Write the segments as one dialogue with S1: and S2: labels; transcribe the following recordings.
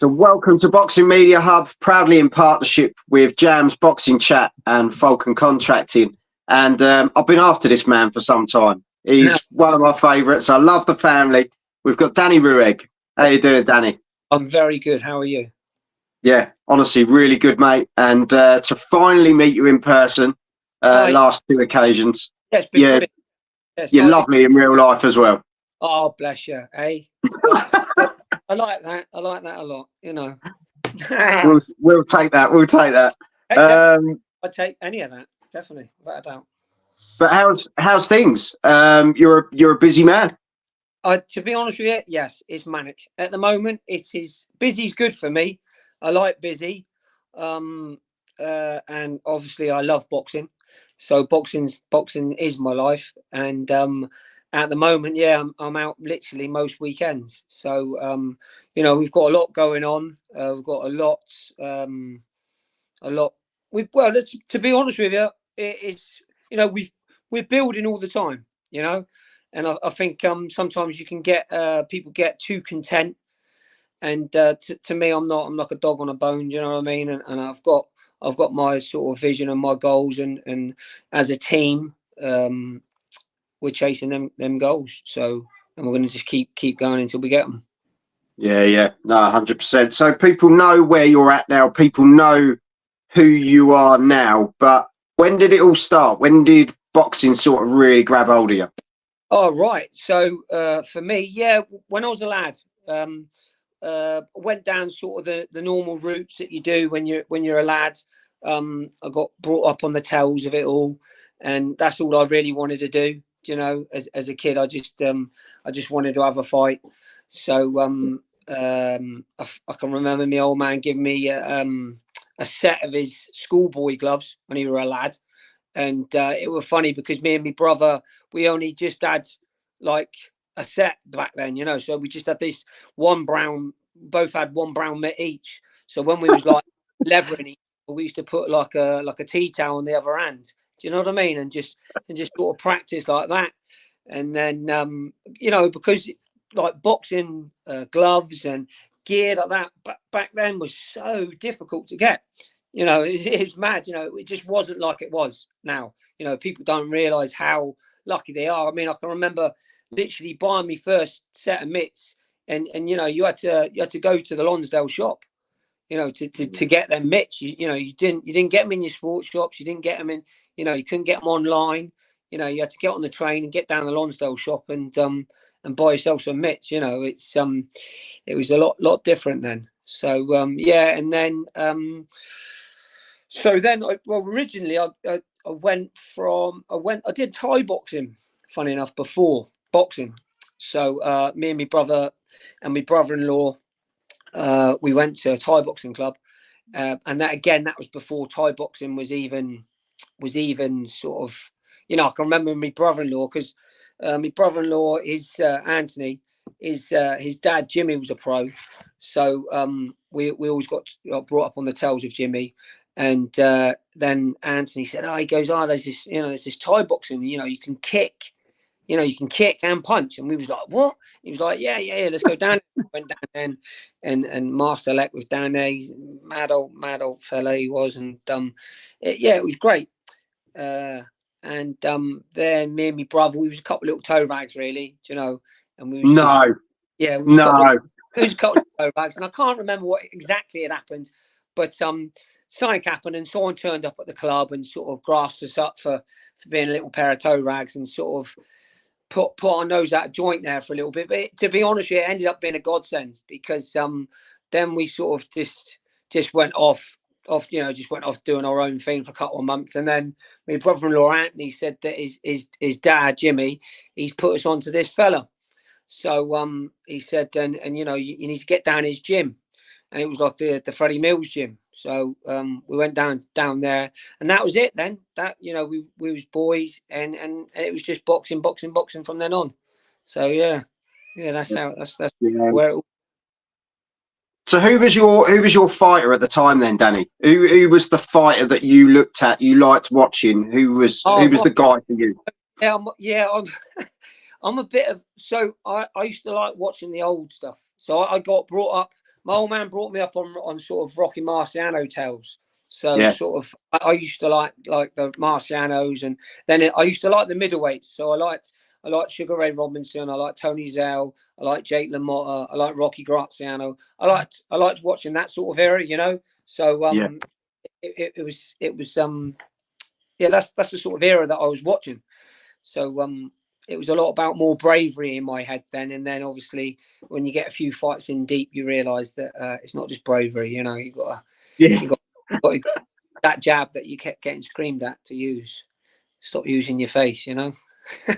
S1: So welcome to Boxing Media Hub, proudly in partnership with Jam's Boxing Chat and Falcon Contracting. And I've been after this man for some time. He's one of my favourites. I love the family. We've got Danny Ruegg. How you doing, Danny?
S2: I'm very good. How are you?
S1: Yeah, honestly, really good, mate. And to finally meet you in person, last two occasions.
S2: Yeah, it's been brilliant.
S1: You're lovely in real life as well.
S2: Oh, bless you, eh? I like that. I like that a lot, you know.
S1: we'll take that. We'll take that.
S2: I'd take any of that, definitely, without a doubt.
S1: But how's things? You're a busy man.
S2: To be honest with you, yes, it's manic at the moment. It is busy's good for me. I like busy, and obviously I love boxing. So boxing is my life, and at the moment, yeah, I'm out literally most weekends. So you know, we've got a lot going on. We've got a lot. To be honest with you, it's, you know, we're building all the time, you know, and I think sometimes you can get people get too content, and to me, I'm like a dog on a bone. Do you know what I mean? And I've got my sort of vision and my goals, and as a team, we're chasing them goals. So, and we're going to just keep going until we get them.
S1: Yeah, no, 100%. So people know where you're at now. People know who you are now. But when did it all start? When did boxing sort of really grab hold of you?
S2: Oh, right. So for me, yeah, when I was a lad, went down sort of the normal routes that you do when you're a lad. I got brought up on the tails of it all, and that's all I really wanted to do. You know, as a kid, I just wanted to have a fight. So I can remember my old man giving me a set of his schoolboy gloves when he was a lad, and it was funny because me and my brother, we only just had like a set back then, you know. So we just had this one brown, both had one brown mitt each. So when we was like leathering each, we used to put like a tea towel on the other hand. Do you know what I mean? And just sort of practice like that. And then you know, because like boxing gloves and gear like that back then was so difficult to get. You know, it's mad. You know, it just wasn't like it was now. You know, people don't realise how lucky they are. I mean, I can remember literally buying my first set of mitts, and you know, you had to go to the Lonsdale shop, you know, to get them mitts. You know, you didn't get them in your sports shops. You didn't get them in, you know, you couldn't get them online. You know, you had to get on the train and get down the Lonsdale shop and buy yourself some mitts. You know, it was a lot different then. So yeah, and then originally I did Thai boxing, funny enough, before boxing. So me and my brother and my brother-in-law, we went to a Thai boxing club, and that was before Thai boxing was even sort of, you know. I can remember my brother-in-law, because my brother-in-law is Anthony, his dad Jimmy was a pro, so we always got brought up on the tails of Jimmy. And then Anthony said, "Oh," he goes, there's this Thai boxing, you know, you can kick and punch." And we was like, "What?" He was like, yeah, let's go down. Went down there, and Master Elect was down there. He's mad old fella he was, and it was great. And then me and my brother, we was a couple of little toe rags, really, you know, and we was it was a couple of toe rags, and I can't remember what exactly had happened, but something happened, and someone turned up at the club and sort of grassed us up for being a little pair of toe rags, and sort of put our nose out of joint there for a little bit. But to be honest with you, it ended up being a godsend, because then we sort of just went off, you know, just went off doing our own thing for a couple of months. And then my brother-in-law Anthony said that his dad Jimmy, he's put us onto this fella. So he said, and you know, you need to get down his gym. And it was like the Freddie Mills gym. So we went down there, and that was it then. That, you know, we was boys, and it was just boxing from then on. So yeah, that's where it all.
S1: So who was your fighter at the time then, Danny? Who was the fighter that you looked at, you liked watching? Who was the guy for you?
S2: I'm a bit of, so I used to like watching the old stuff. So I got brought up. My old man brought me up on sort of Rocky Marciano tales. So sort of, I used to like the Marcianos, and then I used to like the middleweights. So I liked Sugar Ray Robinson. I liked Tony Zell. I liked Jake LaMotta. I liked Rocky Graziano. I liked watching that sort of era, you know. So it was that's the sort of era that I was watching. So it was a lot about more bravery in my head then. And then obviously when you get a few fights in deep, you realise that it's not just bravery. You know, you got that jab that you kept getting screamed at to use. Stop using your face. You know.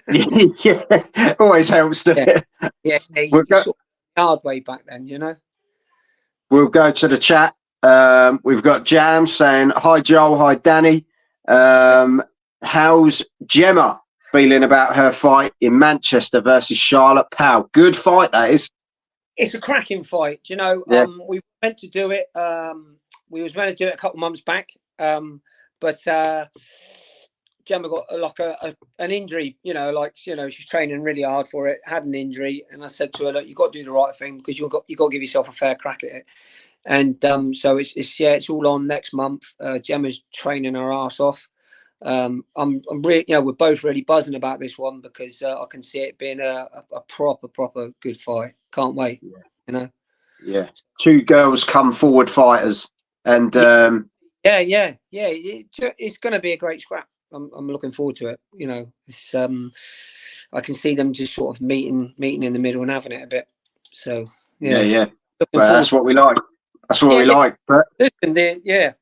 S1: Yeah, always helps.
S2: Yeah, you sort of the hard way back then. You know.
S1: We'll go to the chat. We've got Jam saying, "Hi Joel, hi Danny. How's Gemma feeling about her fight in Manchester versus Charlotte Powell? Good fight, that is."
S2: It's a cracking fight. You know, we were meant to do it. We was meant to do it a couple of months back, but Gemma got like an injury. You know, she's training really hard for it. Had an injury, and I said to her, "Look, you got to do the right thing because you got to give yourself a fair crack at it." And so it's all on next month. Gemma's training her ass off. I'm really, you know, we're both really buzzing about this one because I can see it being a proper good fight. Can't wait. You know.
S1: Yeah, two girls come forward fighters, and
S2: it's going to be a great scrap. I'm looking forward to it. You know, it's I can see them just sort of meeting in the middle and having it a bit. So
S1: yeah. Well, that's what we like. That's what we like. But
S2: listen, the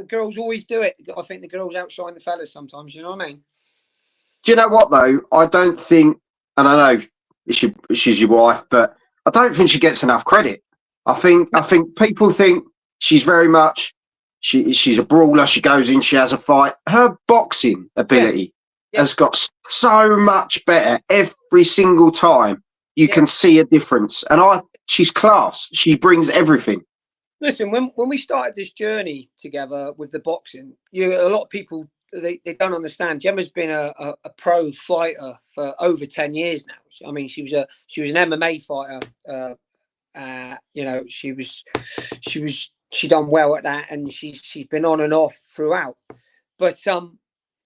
S2: girls always do it. I think the girls outshine the fellas sometimes. You know what I mean?
S1: Do you know what though? I don't think, and I know she's your wife, but I don't think she gets enough credit. I think people think she's very much she's a brawler. She goes in, she has a fight. Her boxing ability has got so much better every single time. You can see a difference, and she's class. She brings everything.
S2: Listen, when we started this journey together with the boxing, a lot of people they don't understand. Gemma's been a pro fighter for over 10 years now. I mean, she was an MMA fighter. You know, she done well at that, and she's been on and off throughout. But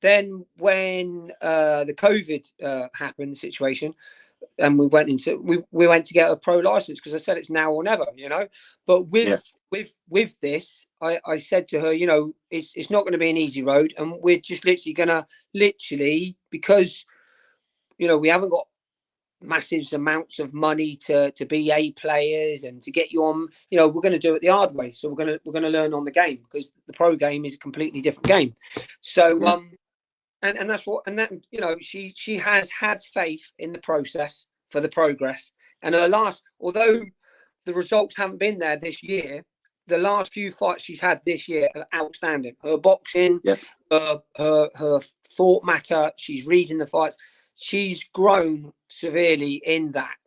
S2: then when the COVID happened, the situation. And we went to get a pro license because I said it's now or never, you know. But with this, I said to her, you know, it's not going to be an easy road, and we're just literally because, you know, we haven't got massive amounts of money to be A players and to get you on. You know, we're going to do it the hard way. So we're going to learn on the game because the pro game is a completely different game. So And that's what, and that, you know, she has had faith in the process for the progress. And although the results haven't been there this year, the last few fights she's had this year are outstanding. Her boxing, her thought matter, she's reading the fights. She's grown severely in that,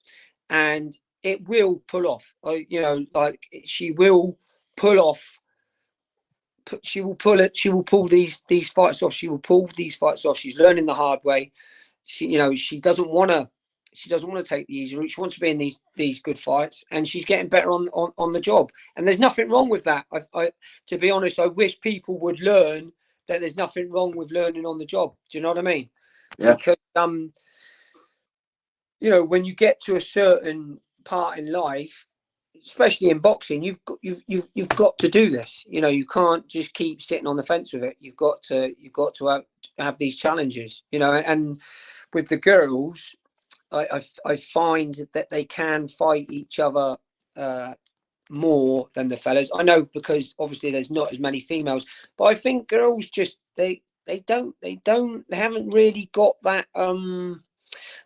S2: and it will pull off. You know, like she will pull off. She will pull it. She will pull these fights off. She will pull these fights off. She's learning the hard way. She doesn't want to take the easy route. She wants to be in these good fights, and she's getting better on the job. And there's nothing wrong with that. To be honest, I wish people would learn that there's nothing wrong with learning on the job. Do you know what I mean?
S1: Yeah.
S2: Because you know, when you get to a certain part in life, especially in boxing, you've got to do this. You know, you can't just keep sitting on the fence with it. You've got to have these challenges. You know, and with the girls, I find that they can fight each other more than the fellas. I know because obviously there's not as many females, but I think girls just they haven't really got that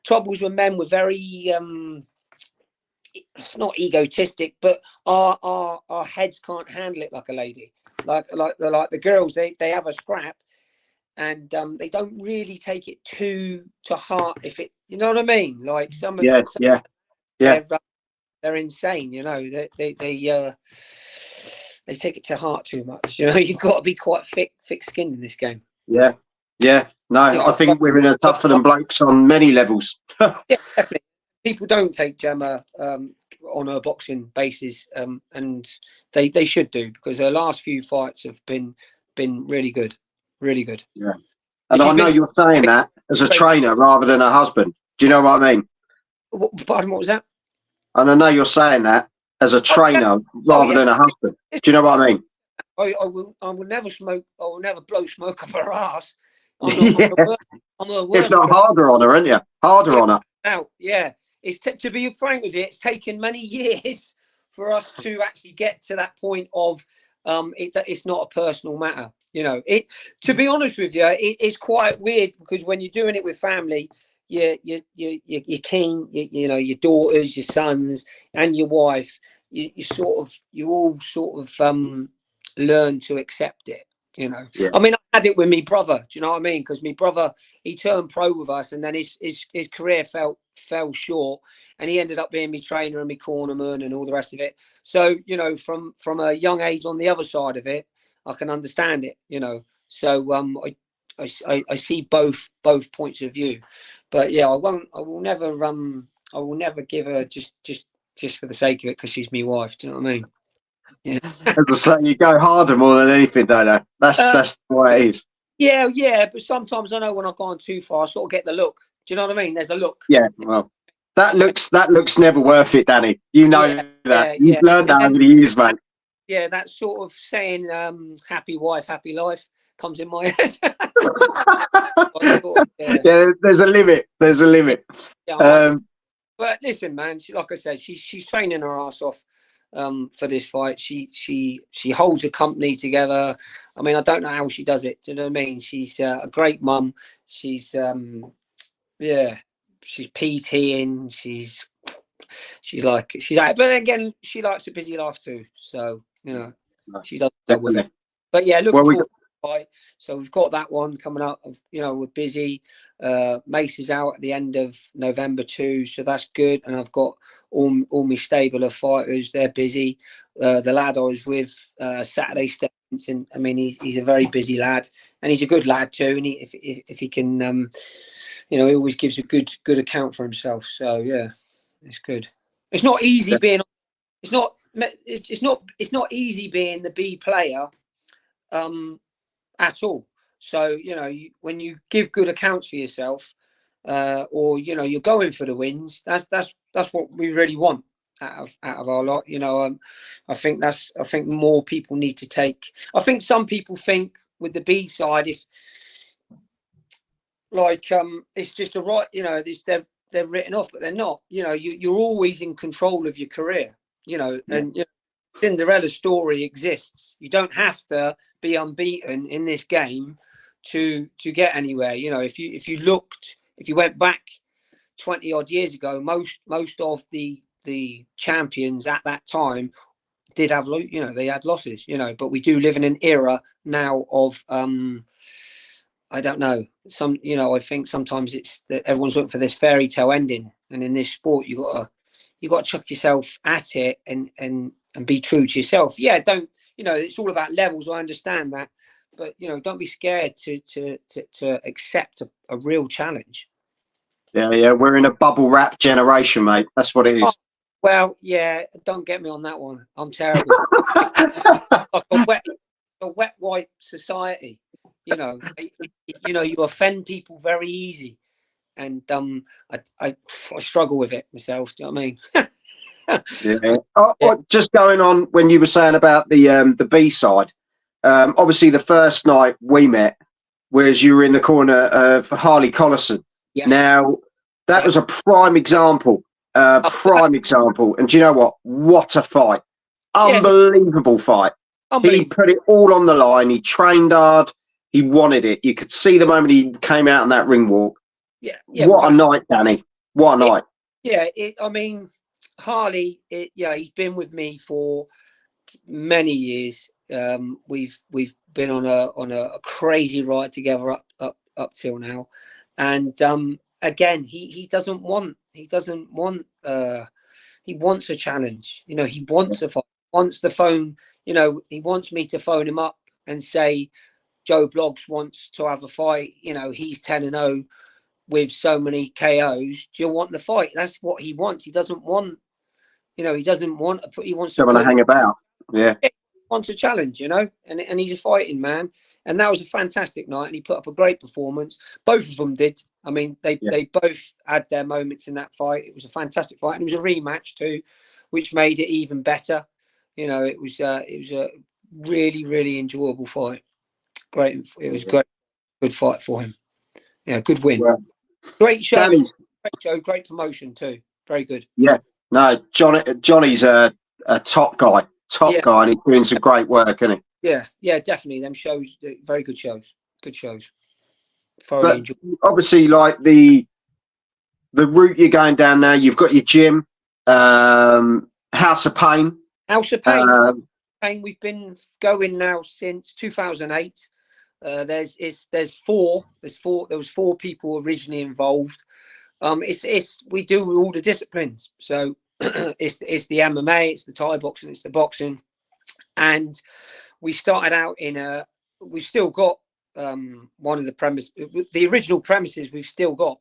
S2: troubles with men. We're very not egotistic, but our heads can't handle it like a lady. Like the girls, they have a scrap, and they don't really take it to heart. If it, you know what I mean? Like they're insane. You know, they take it to heart too much. You know, you've got to be quite thick-skinned in this game.
S1: Yeah. No, you know, I think women are tougher than blokes on many levels.
S2: Yeah, definitely. People don't take Gemma on her boxing basis, and they should do, because her last few fights have been really good, really good.
S1: Yeah, and I know you're saying that as a trainer rather than a husband. Do you know what I mean?
S2: Pardon, what was that?
S1: And I know you're saying that as a trainer rather than a husband. Do you know what I mean?
S2: I will never smoke. I will never blow smoke up her ass. I'm a worse.
S1: If not harder on her, aren't you? Harder on her.
S2: Now, yeah. It's to be frank with you, it's taken many years for us to actually get to that point of it's not a personal matter. You know, to be honest with you, it's quite weird, because when you're doing it with family, your king, you know, your daughters, your sons, and your wife, you all sort of learn to accept it. You know,
S1: yeah.
S2: I mean, I had it with me brother. Do you know what I mean? Because my brother, he turned pro with us, and then his career fell short, and he ended up being my trainer and my cornerman and all the rest of it. So, you know, from a young age on the other side of it, I can understand it. You know, so I see both points of view, but yeah, I will never give her just for the sake of it, because she's my wife. Do you know what I mean? Yeah.
S1: As I say, you go harder more than anything, don't you? That's the way it is.
S2: Yeah, but sometimes I know when I've gone too far, I sort of get the look. Do you know what I mean? There's a look.
S1: Yeah, well, that looks never worth it, Danny. You know that. You've learned that over the years, mate.
S2: Yeah, that sort of saying, happy wife, happy life, comes in my head.
S1: Yeah, there's a limit. There's a limit.
S2: Yeah, but listen, man, like I said, she's training her ass off for this fight. She holds a company together. I mean, I don't know how she does it. Do you know what I mean? She's a great mum. She's she's PTing. She's out, but again, she likes a busy life too. So, you know, she does go with it. But yeah, look forward to the fight. So we've got that one coming up. You know, we're busy. Mace is out at the end of November too, so that's good. And I've got all my stable of fighters. They're busy. The lad I was with Saturday Stevens, and I mean, he's a very busy lad, and he's a good lad too. And if he can, you know, he always gives a good account for himself. So yeah, it's good. It's not easy being. It's not easy being the B player. At all. So, you know, when you give good accounts for yourself, or, you know, you're going for the wins, that's what we really want out of our lot. You know, I think more people need to take. I think some people think with the B side, if like it's just a right, you know, they're written off, but they're not. You know, you're always in control of your career. You know, and you know, Cinderella's story exists. You don't have to be unbeaten in this game to get anywhere. You know, if you went back 20 odd years ago, most of the champions at that time did have, you know, they had losses, you know, but we do live in an era now of I don't know, you know, I think sometimes it's that everyone's looking for this fairy tale ending, and in this sport you got to chuck yourself at it and be true to yourself. Yeah, don't, you know, it's all about levels. I understand that, but you know, don't be scared to accept a real challenge. Yeah,
S1: we're in a bubble wrap generation, mate. That's what it is.
S2: Oh, well, yeah, don't get me on that one. I'm terrible. Like a wet wipe society. You know, you offend people very easy, and I struggle with it myself. Do you know what I mean?
S1: Yeah. Just going on when you were saying about the B side, obviously the first night we met was you were in the corner of Harley Collison.
S2: Yes.
S1: Now that was a prime example, example. And do you know what a fight, unbelievable fight. He put it all on the line. He trained hard. He wanted it. You could see the moment he came out on that ring walk. Yeah. What a night, Danny. What a night.
S2: Yeah. I mean, Harley, he's been with me for many years. We've been on a crazy ride together up till now, and again, he wants a challenge. You know, he wants a fight. Wants the phone. You know, he wants me to phone him up and say, Joe Bloggs wants to have a fight. You know, he's 10-0 with so many KOs. Do you want the fight? That's what he wants. He doesn't want, You know, he doesn't want to put. He wants to
S1: Don't want to hang about. Yeah.
S2: Wants a challenge, you know, and he's a fighting man, and that was a fantastic night, and he put up a great performance. Both of them did. I mean, they both had their moments in that fight. It was a fantastic fight, and it was a rematch too, which made it even better. You know, it was a really enjoyable fight. Great, it was great, good fight for him. Yeah, good win. Well, great show, great promotion too. Very good.
S1: Yeah, no, Johnny's a top guy. Guy, and he's doing some great work, isn't he?
S2: Yeah, definitely. Them shows, very good shows. Good shows.
S1: But obviously, like the route you're going down now, you've got your gym, House of Pain.
S2: House of Pain. We've been going now since 2008. There was 4 people originally involved. We do all the disciplines. So it's the MMA, it's the Thai boxing, it's the boxing, and we started out we've still got one of the premises, the original premises we've still got.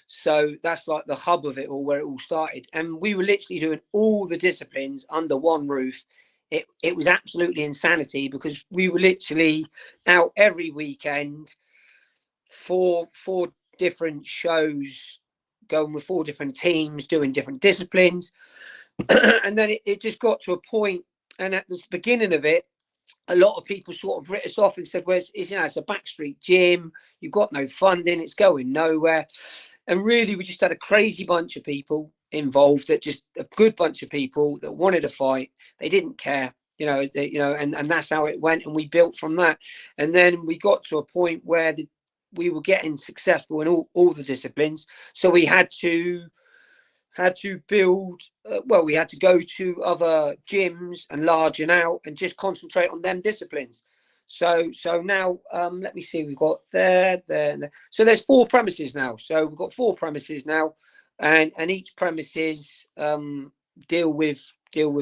S2: So that's like the hub of it all, where it all started. And we were literally doing all the disciplines under one roof. It was absolutely insanity, because we were literally out every weekend, four different shows, going with 4 different teams, doing different disciplines. And then it just got to a point, and at the beginning of it, a lot of people sort of writ us off and said, well, it's a backstreet gym, you've got no funding, it's going nowhere. And really, we just had a crazy bunch of people involved, that just a good bunch of people that wanted to fight. They didn't care, and that's how it went. And we built from that. And then we got to a point where we were getting successful in all the disciplines. So we had to build, we had to go to other gyms and largen out and just concentrate on them disciplines. So now, let me see, we've got there. So there's 4 premises now. So we've got 4 premises now, and each premises deal with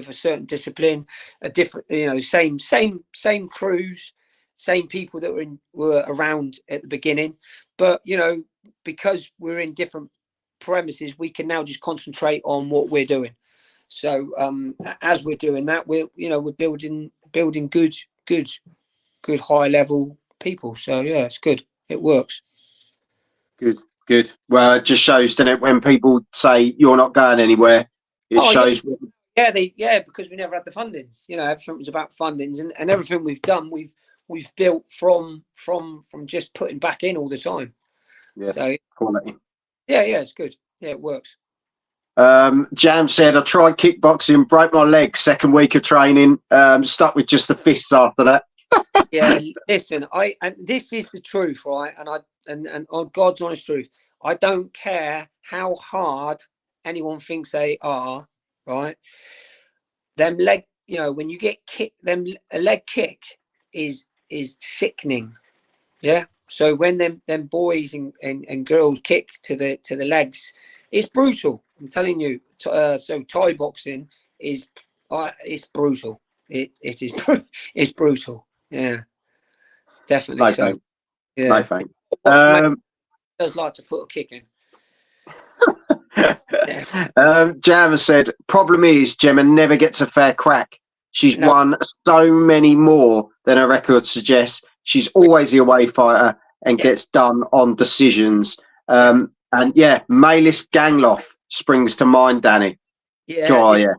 S2: a certain discipline, a different, same crews, same people that were around at the beginning, but because we're in different premises, we can now just concentrate on what we're doing. So as we're doing that, we're building good high level people. So yeah, it's good. It works.
S1: Good. Well, it just shows, doesn't it, when people say you're not going anywhere, it shows.
S2: Yeah, because we never had the fundings. Everything was about fundings, and everything we've done, we've built from just putting back in all the time.
S1: Yeah. So quality.
S2: Yeah, it's good. Yeah, it works.
S1: Jam said, I tried kickboxing, broke my leg, second week of training, stuck with just the fists after that.
S2: Yeah, listen, and this is the truth, right? And on God's honest truth, I don't care how hard anyone thinks they are, right? Them leg, when you get kicked, a leg kick is sickening. Yeah. So when them boys and girls kick to the legs, it's brutal. I'm telling you. So Thai boxing is it's brutal. It's brutal. Yeah, definitely.
S1: No,
S2: so
S1: thanks.
S2: yeah,
S1: no thanks.
S2: Does like to put a kick in.
S1: Jam said, problem is Gemma never gets a fair crack. She's won so many more than her record suggests. She's always the away fighter and gets done on decisions. And yeah, Maylis Gangloff springs to mind, Danny.
S2: Yeah.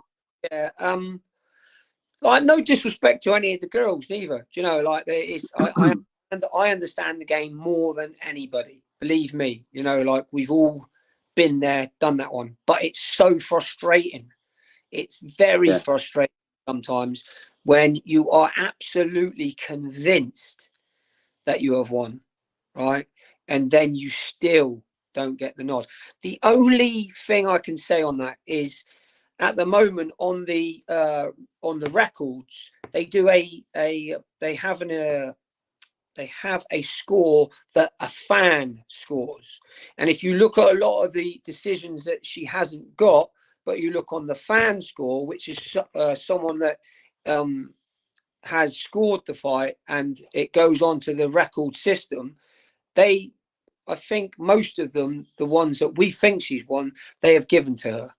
S2: Like, no disrespect to any of the girls, neither. Do you know, like, I understand the game more than anybody. Believe me, like, we've all been there, done that one. But it's so frustrating. It's very frustrating sometimes when you are absolutely convinced that you have won, right? And then you still don't get the nod. The only thing I can say on that is, at the moment on the records, they do they have a score that a fan scores. And if you look at a lot of the decisions that she hasn't got, but you look on the fan score, which is someone that has scored the fight, and it goes on to the record system, I think most of them, the ones that we think she's won, they have given to her.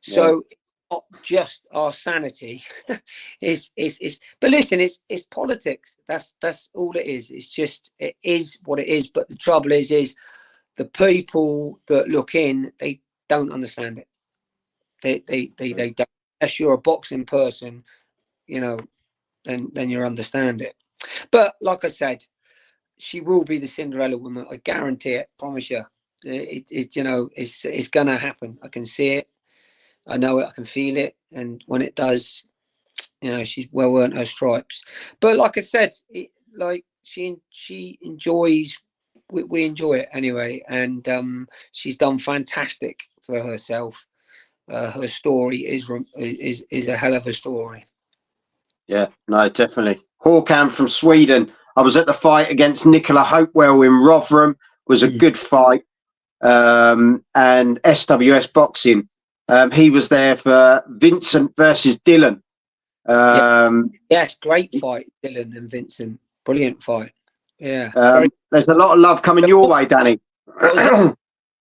S2: So not just our sanity. But listen, it's politics. That's all it is. It's just, it is what it is. But the trouble is the people that look in, they don't understand it. They don't. Unless you're a boxing person, you know, then you understand it. But like I said, she will be the Cinderella woman. I guarantee it. Promise you. It's you know, it's gonna happen. I can see it. I know it. I can feel it. And when it does, you know, she's well earned her stripes. But like I said, like she enjoys. We enjoy it anyway, and she's done fantastic for herself. Her story is a hell of a story.
S1: Yeah, no, definitely. Håkan from Sweden. I was at the fight against Nicola Hopewell in Rotherham. Was a good fight. And SWS Boxing. He was there for Vincent versus Dylan.
S2: Yes, great fight, Dylan and Vincent. Brilliant fight. Yeah.
S1: There's a lot of love coming your way, Danny. A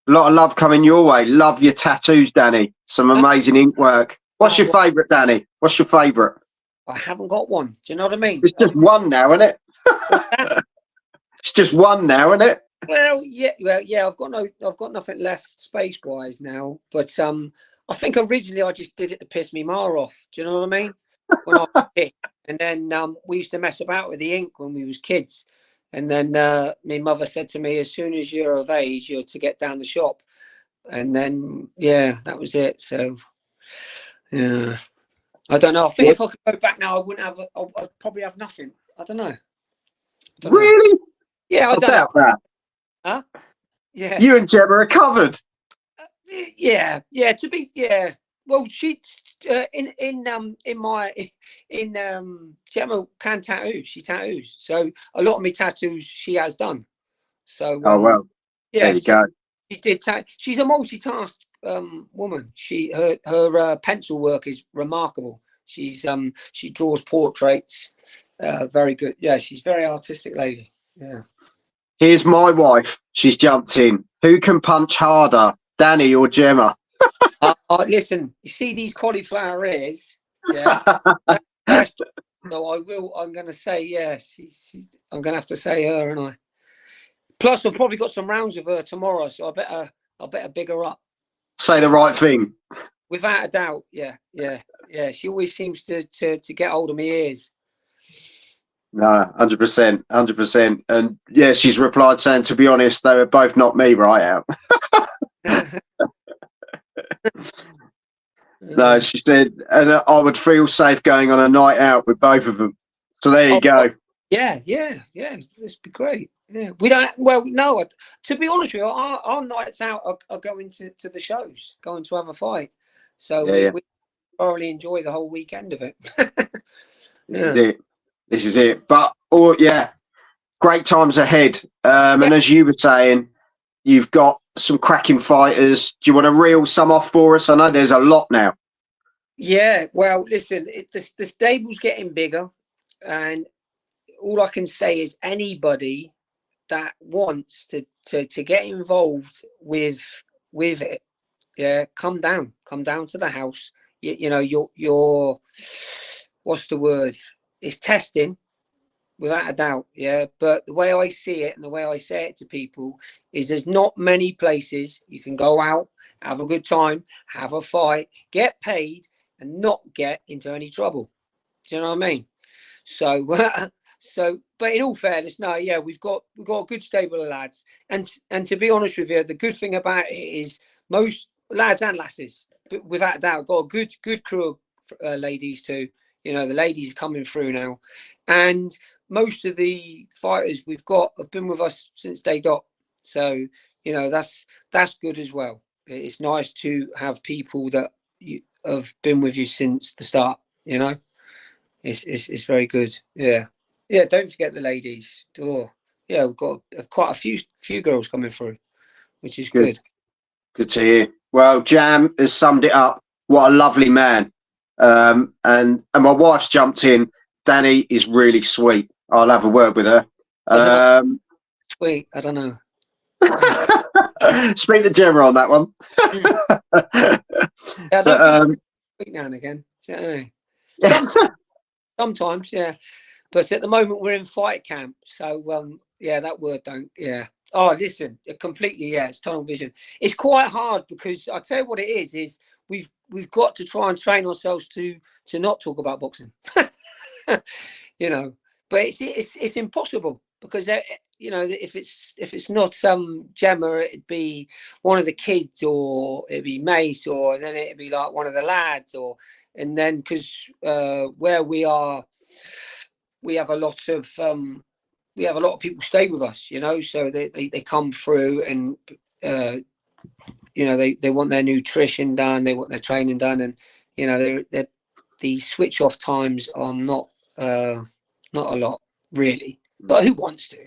S1: lot of love coming your way. Love your tattoos, Danny. Some amazing ink work. What's your favourite, Danny? What's your favourite?
S2: I haven't got one. Do you know what I mean?
S1: It's just one now, isn't it? It's just one now, isn't it?
S2: Well, yeah. I've got nothing left space wise now. But I think originally I just did it to piss me ma off. Do you know what I mean? When I was a kid. And then we used to mess about with the ink when we was kids. And then my mother said to me, as soon as you're of age, you're to get down the shop. And then, yeah, that was it. So, yeah. I don't know. I think if I could go back now, I wouldn't have. I'd probably have nothing. I don't know.
S1: Really?
S2: Yeah, I don't know.
S1: That.
S2: Huh? Yeah.
S1: You and Gemma are covered.
S2: Yeah. Well, she in Gemma can tattoo. She tattoos. So a lot of my tattoos she has done. So
S1: oh well.
S2: Yeah.
S1: There you go.
S2: She did. She's a multitask woman. Her pencil work is remarkable. She draws portraits. Very good. Yeah, she's a very artistic lady. Yeah.
S1: Here's my wife. She's jumped in. Who can punch harder, Danny or Gemma?
S2: Listen, you see these cauliflower ears? Yeah. So I'm going to say yes. I'm going to have to say her, and I. Plus, I've probably got some rounds of her tomorrow, so I better big her up.
S1: Say the right thing.
S2: Without a doubt, yeah. She always seems to get hold of my ears.
S1: No, 100%. And yeah, she's replied saying, to be honest, they were both knocked me right out. No, she said, and I would feel safe going on a night out with both of them. So there you go.
S2: Yeah. This would be great. Yeah, we don't. Well, no. To be honest with you, our nights out are going to the shows, going to have a fight. So we thoroughly enjoy the whole weekend of it.
S1: This is it. But great times ahead. And as you were saying, you've got some cracking fighters. Do you want to reel some off for us? I know there's a lot now.
S2: Yeah. Well, listen, the stable's getting bigger, and all I can say is anybody that wants to get involved with it, come down to the house. You know, your what's the word? It's testing, without a doubt. Yeah, but the way I see it and the way I say it to people is there's not many places you can go out, have a good time, have a fight, get paid, and not get into any trouble. Do you know what I mean? So but in all fairness, no, yeah, we've got a good stable of lads, and to be honest with you, the good thing about it is most lads and lasses, but without a doubt, got a good crew of ladies too. You know, the ladies are coming through now, and most of the fighters we've got have been with us since day dot. So you know that's good as well. It's nice to have people that have been with you since the start. You know, it's very good. Yeah. Yeah, don't forget the ladies. Yeah, we've got quite a few girls coming through, which is good.
S1: Good to hear. Well, Jam has summed it up. What a lovely man. And my wife's jumped in. Danny is really sweet. I'll have a word with her.
S2: Sweet. I don't know.
S1: Speak to Gemma on that one.
S2: week now and again. Sometimes, sometimes, yeah. But at the moment we're in fight camp, so yeah, that word don't, yeah. Oh, listen, completely, yeah. It's tunnel vision. It's quite hard because I tell you what it is we've got to try and train ourselves to not talk about boxing. You know, but it's impossible because you know, if it's not Gemma, it'd be one of the kids, or it'd be Mace, or then it'd be like one of the lads, or and then because where we are, we have a lot of people stay with us, you know, so they come through and you know, they want their nutrition done, they want their training done, and you know, the switch off times are not a lot really, but who wants to?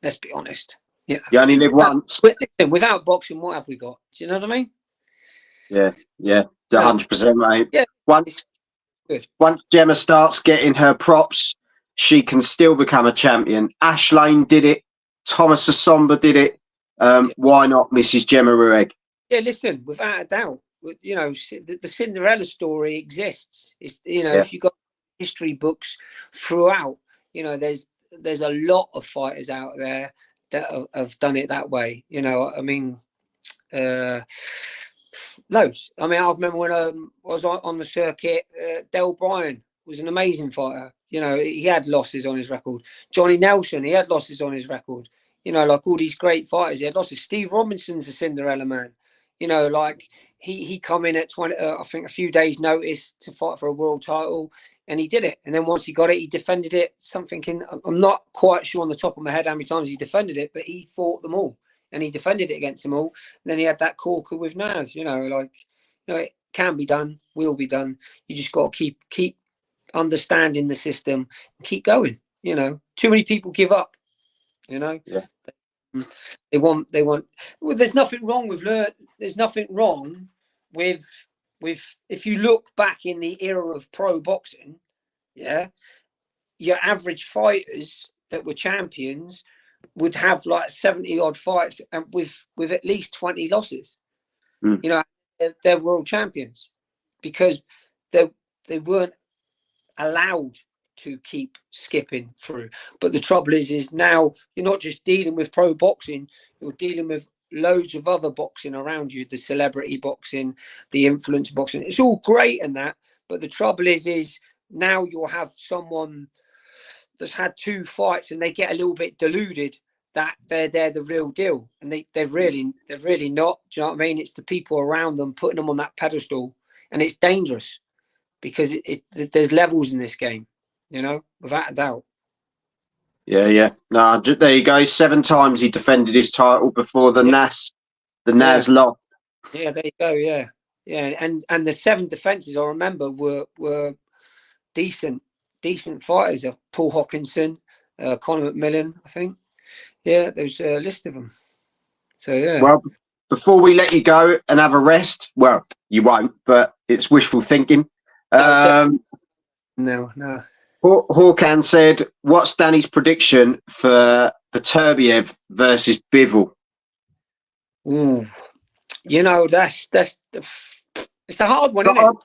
S2: Let's be honest. Yeah,
S1: you only live once.
S2: Listen, without boxing, what have we got? Do you know what I mean?
S1: Yeah, 100%, mate.
S2: Yeah,
S1: once Gemma starts getting her props, she can still become a champion. Ash Lane did it. Thomas Asomba did it. Why not Mrs. Gemma Ruegg?
S2: Yeah, listen, without a doubt, you know, the Cinderella story exists. It's, you know, if you got history books throughout, you know, there's a lot of fighters out there that have done it that way. You know, I mean, loads. I mean, I remember when I was on the circuit, Del Bryan was an amazing fighter. You know, he had losses on his record. Johnny Nelson, he had losses on his record. You know, like all these great fighters, he had losses. Steve Robinson's a Cinderella man. You know, like he come in at 20, I think a few days' notice to fight for a world title, and he did it. And then once he got it, he defended it. Something I'm not quite sure on the top of my head how many times he defended it, but he fought them all, and he defended it against them all. And then he had that corker with Naz. You know, like, you know, it can be done, will be done. You just got to keep understanding the system and keep going. You know, too many people give up. You know.
S1: Yeah.
S2: They want. Well, there's nothing wrong with There's nothing wrong with if you look back in the era of pro boxing, yeah, your average fighters that were champions would have like 70 odd fights and with at least 20 losses. You know, they're world champions because they weren't allowed to keep skipping through. But the trouble is now you're not just dealing with pro boxing, you're dealing with loads of other boxing around you, the celebrity boxing, the influence boxing. It's all great and that, but the trouble is now you'll have someone that's had 2 fights and they get a little bit deluded that they're the real deal, and they're really not. Do you know what I mean? It's the people around them putting them on that pedestal, and it's dangerous because there's levels in this game. You know, without a doubt.
S1: Yeah. No, there you go. 7 times he defended his title before the Naz loss.
S2: Yeah, there you go. Yeah, and the 7 defenses I remember were decent fighters. Paul Hawkinson, Conor McMillan, I think. Yeah, there's a list of them. So yeah.
S1: Well, before we let you go and have a rest, well, you won't, but it's wishful thinking.
S2: No.
S1: Hawkan said, "What's Danny's prediction for Beterbiev versus Bivol?"
S2: Ooh. You know, it's a hard one, isn't it?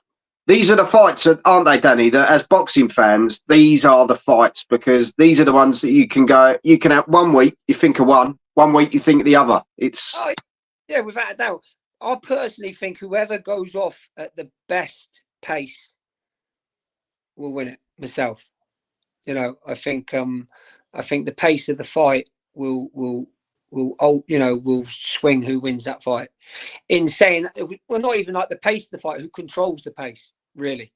S1: These are the fights, aren't they, Danny? That as boxing fans, these are the fights because these are the ones that you can have 1 week you think of one week you think the other. It's
S2: yeah, without a doubt. I personally think whoever goes off at the best pace will win it. Myself, you know, I think the pace of the fight will swing who wins that fight. In saying, well, not even like the pace of the fight, who controls the pace, really.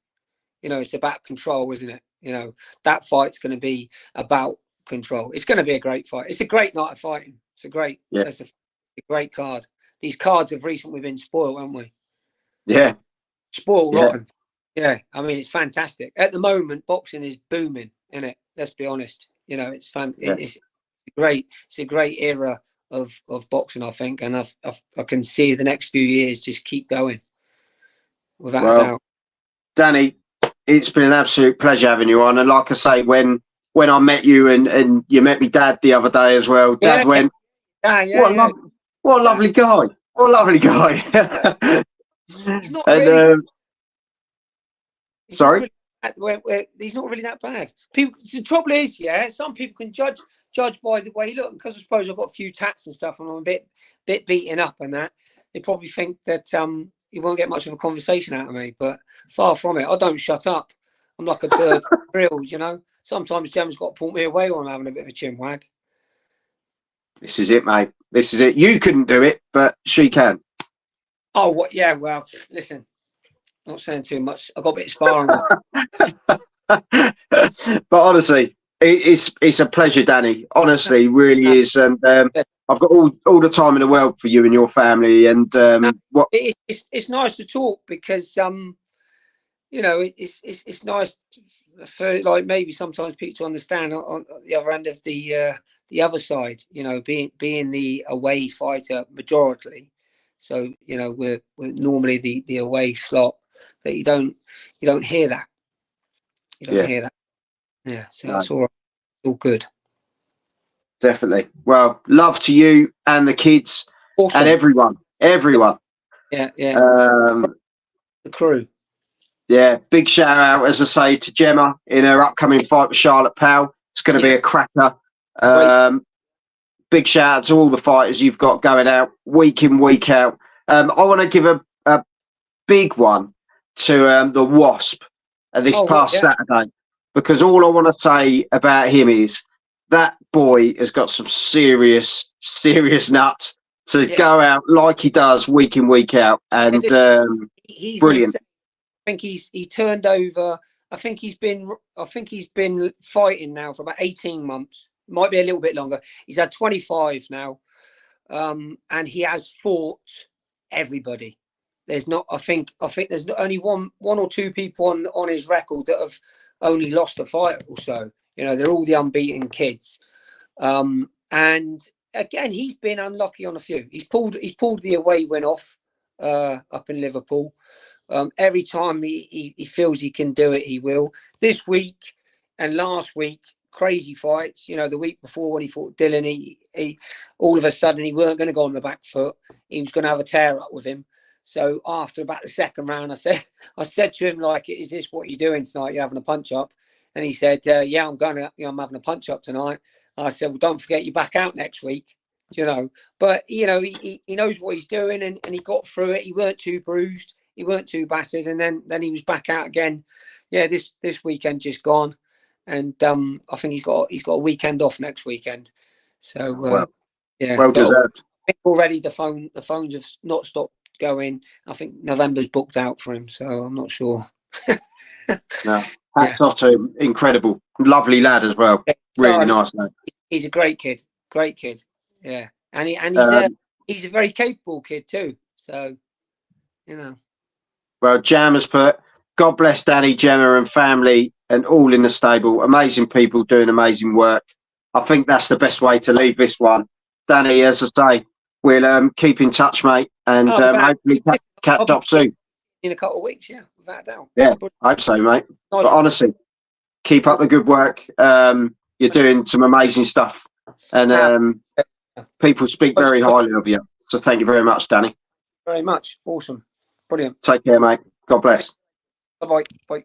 S2: You know, it's about control, isn't it? You know, that fight's going to be about control. It's going to be a great fight. It's a great night of fighting. It's a great, that's a great card. These cards have recently been spoiled, haven't we?
S1: Yeah.
S2: Spoiled rotten. Yeah, I mean, it's fantastic. At the moment, boxing is booming, isn't it? Let's be honest. You know, it's fun. Yeah. It's great. It's a great era of boxing, I think, and I can see the next few years just keep going without a doubt.
S1: Danny, it's been an absolute pleasure having you on. And like I say, when I met you and you met me dad the other day as well, Dad went, what a lovely guy. What a lovely guy.
S2: He's not really. He's not
S1: Sorry?
S2: really, he's not really that bad. People, the trouble is, yeah, some people can judge by the way he looks, because I suppose I've got a few tats and stuff, and I'm a bit beaten up and that. They probably think that you won't get much of a conversation out of me, but far from it. I don't shut up. I'm like a bird grilled, you know. Sometimes Gemma's got to pull me away when I'm having a bit of a chin wag.
S1: This is it, mate. This is it. You couldn't do it, but she can.
S2: Oh, what? Yeah, well, listen, not saying too much. I got a bit of sparring with.
S1: But honestly, it's a pleasure, Danny. Honestly, really is. And I've got all the time in the world for you and your family. And what
S2: it's nice to talk, because you know, it's nice for, like, maybe sometimes people to understand on the other end of the other side, you know, being the away fighter majority. So, you know, we're normally the away slot, but you don't hear that. You don't hear that. Yeah, so that's all right. All good.
S1: Definitely. Well, love to you and the kids. Awesome. And everyone.
S2: Yeah. The crew.
S1: Yeah, big shout out, as I say, to Gemma in her upcoming fight with Charlotte Powell. It's going to be a cracker. Big shout out to all the fighters you've got going out week in, week out. I want to give a big one to the Wasp this past Saturday, because all I want to say about him is that boy has got some serious nuts to go out like he does week in, week out, and
S2: he's
S1: brilliant.
S2: I think he turned over. I think he's been fighting now for about 18 months. Might be a little bit longer. He's had 25 now, and he has fought everybody. There's not. I think there's only one or two people on his record that have only lost a fight or so. You know, they're all the unbeaten kids. And again, he's been unlucky on a few. He's pulled the away win off up in Liverpool. Every time he feels he can do it, he will. This week and last week, crazy fights. You know, the week before when he fought Dylan, he all of a sudden he weren't going to go on the back foot. He was going to have a tear up with him. So after about the second round, I said to him, like, is this what you're doing tonight? You're having a punch up? And he said, yeah, I'm having a punch up tonight. I said, well, don't forget you're back out next week. You know, but you know, he knows what he's doing, and he got through it. He weren't too bruised. He weren't too battered, and then he was back out again. Yeah, this weekend just gone, and I think he's got a weekend off next weekend. So
S1: well deserved.
S2: I think already the phones have not stopped going. I think November's booked out for him, so I'm not sure.
S1: No, hats off to him. Incredible, lovely lad as well. Really nice lad.
S2: He's a great kid. Yeah, and he's a very capable kid too. So, you know.
S1: Well, Jam has put, God bless Danny, Gemma and family and all in the stable. Amazing people doing amazing work. I think that's the best way to leave this one. Danny, as I say, we'll keep in touch, mate, and hopefully catch up soon.
S2: In a couple of weeks, yeah, without a doubt.
S1: Yeah, I hope so, mate. Nice. But honestly, keep up the good work. You're doing some amazing stuff, and people speak very highly of you. So thank you very much, Danny.
S2: Very much. Awesome. Brilliant.
S1: Take care, mate. God bless.
S2: Bye-bye. Bye.